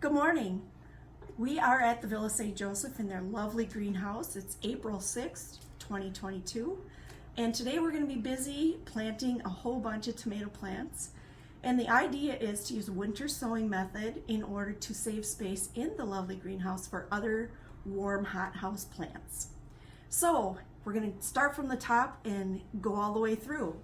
Good morning. We are at the Villa St. Joseph in their lovely greenhouse. It's April 6th, 2022. And today we're going to be busy planting a whole bunch of tomato plants. And the idea is to use a winter sowing method in order to save space in the lovely greenhouse for other warm hothouse plants. So we're going to start from the top and go all the way through.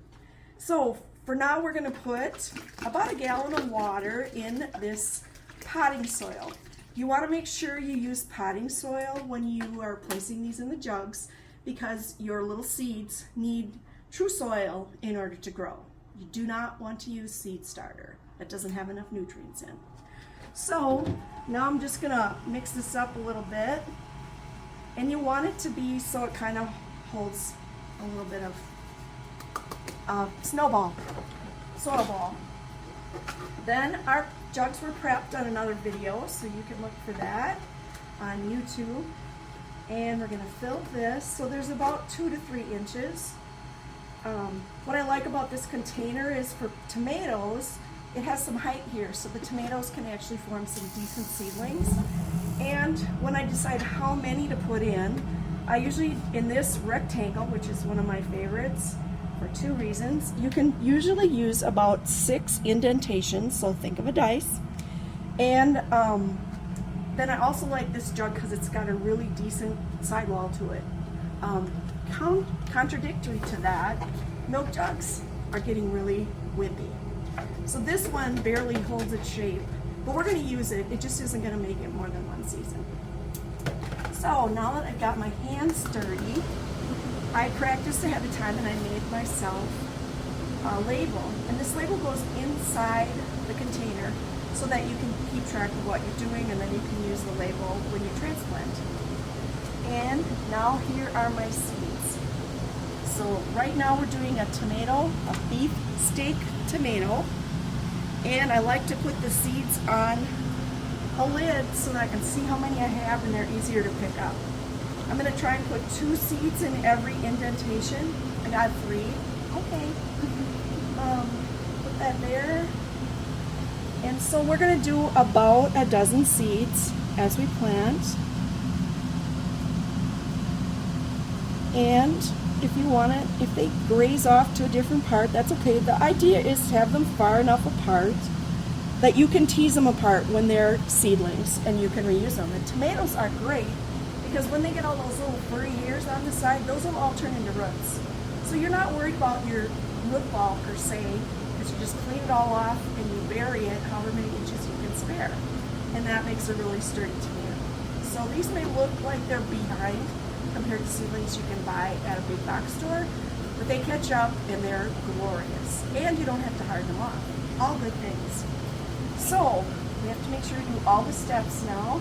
So for now we're going to put about a gallon of water in this potting soil. You want to make sure you use potting soil when you are placing these in the jugs because your little seeds need true soil in order to grow. You do not want to use seed starter. That doesn't have enough nutrients in. So now I'm just going to mix this up a little bit, and you want it to be so it kind of holds a little bit of soil ball. Then our jugs were prepped on another video, so you can look for that on YouTube. And we're going to fill this, so there's about 2 to 3 inches. What I like about this container is for tomatoes, it has some height here, so the tomatoes can actually form some decent seedlings. And when I decide how many to put in, I usually, in this rectangle, which is one of my favorites, for 2 reasons. You can usually use about 6 indentations, so think of a dice. And then I also like this jug because it's got a really decent sidewall to it. Contradictory to that, milk jugs are getting really wimpy. So this one barely holds its shape, but we're going to use it. It just isn't going to make it more than one season. So now that I've got my hands sturdy, I practiced ahead of time and I made myself a label. And this label goes inside the container so that you can keep track of what you're doing, and then you can use the label when you transplant. And now here are my seeds. So right now we're doing a tomato, a beef steak tomato. And I like to put the seeds on a lid so that I can see how many I have and they're easier to pick up. I'm going to try and put 2 seeds in every indentation. I got 3. Okay. Put that there. And so we're going to do about a dozen seeds as we plant. And if you want it, if they graze off to a different part, that's okay. The idea is to have them far enough apart that you can tease them apart when they're seedlings and you can reuse them. And tomatoes are great because when they get all those little furry hairs on the side, those will all turn into roots. So you're not worried about your root ball per se, because you just clean it all off and you bury it however many inches you can spare. And that makes a really sturdy tomato. So these may look like they're behind compared to seedlings you can buy at a big box store, but they catch up and they're glorious. And you don't have to hard them off. All good things. So we have to make sure we do all the steps now.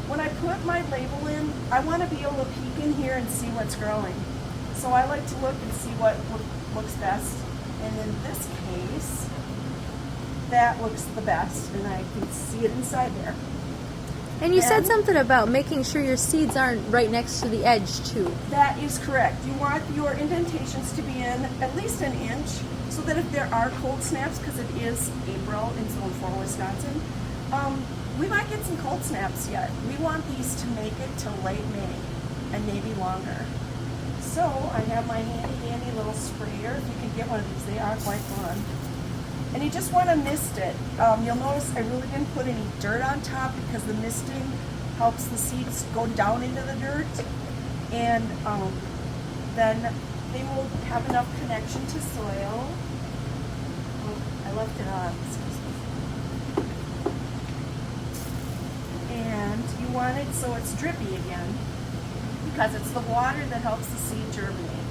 When I put my label in, I want to be able to peek in here and see what's growing. So I like to look and see what looks best. And in this case, that looks the best, and I can see it inside there. And you said something about making sure your seeds aren't right next to the edge, too. That is correct. You want your indentations to be in at least an inch, so that if there are cold snaps, because it is April in Zone 4, Wisconsin, we might get some cold snaps yet. We want these to make it till late May, and maybe longer. So I have my handy dandy little sprayer. If you can get one of these, they are quite fun. And you just want to mist it. You'll notice I really didn't put any dirt on top because the misting helps the seeds go down into the dirt, and then they will have enough connection to soil. Oh, I left it on. Excuse me. And you want it so it's drippy again, because it's the water that helps the seed germinate.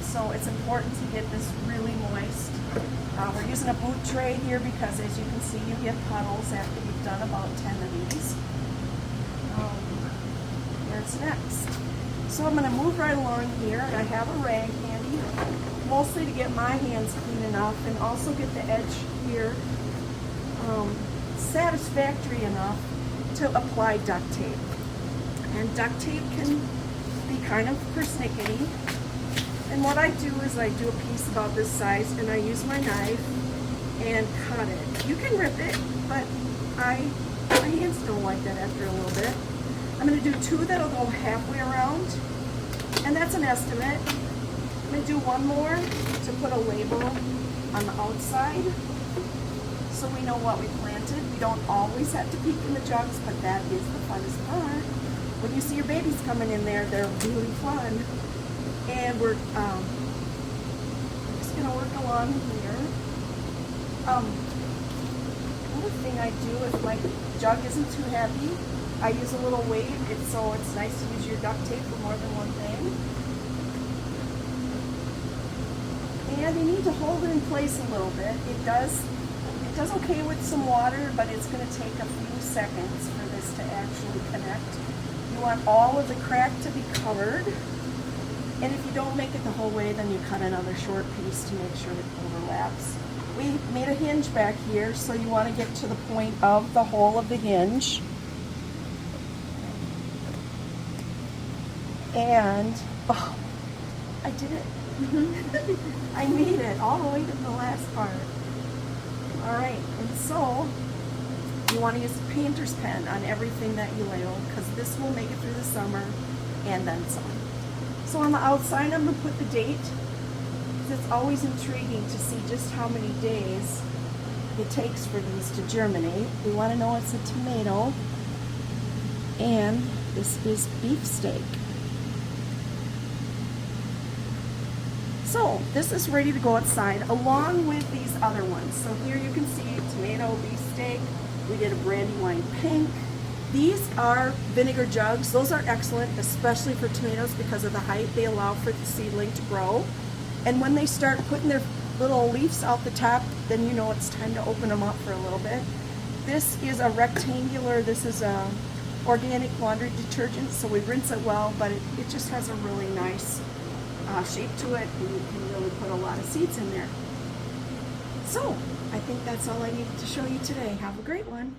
So it's important to get this really moist. We're using a boot tray here because, as you can see, you get puddles after you've done about 10 of these. Where's next? So I'm going to move right along here, and I have a rag handy, mostly to get my hands clean enough and also get the edge here satisfactory enough to apply duct tape. And duct tape can be kind of persnickety. And what I do is I do a piece about this size and I use my knife and cut it. You can rip it, but I My hands don't like that after a little bit. I'm going to do 2 that'll go halfway around, and that's an estimate. I'm going to do 1 more to put a label on the outside so we know what we planted. We don't always have to peek in the jugs, but that is the funnest part. When you see your babies coming in there, they're really fun. And we're just going to work along here. Another thing I do if my jug isn't too heavy, I use a little weight, so it's nice to use your duct tape for more than one thing. And you need to hold it in place a little bit. It does okay with some water, but it's going to take a few seconds for this to actually connect. You want all of the crack to be covered. And if you don't make it the whole way, then you cut another short piece to make sure it overlaps. We made a hinge back here, so you want to get to the point of the hole of the hinge. And, oh, I did it. I made it all the way to the last part. All right, and so you want to use a painter's pen on everything that you label, because this will make it through the summer and then some. So on the outside, I'm going to put the date, because it's always intriguing to see just how many days it takes for these to germinate. We want to know it's a tomato, and this is beefsteak. So this is ready to go outside along with these other ones. So here you can see tomato, beefsteak. We did a brandywine pink. These are vinegar jugs. Those are excellent, especially for tomatoes because of the height. They allow for the seedling to grow. And when they start putting their little leaves out the top, then you know it's time to open them up for a little bit. This is a rectangular, this is a organic laundry detergent, so we rinse it well, but it just has a really nice shape to it, and you can really put a lot of seeds in there. So, I think that's all I needed to show you today. Have a great one.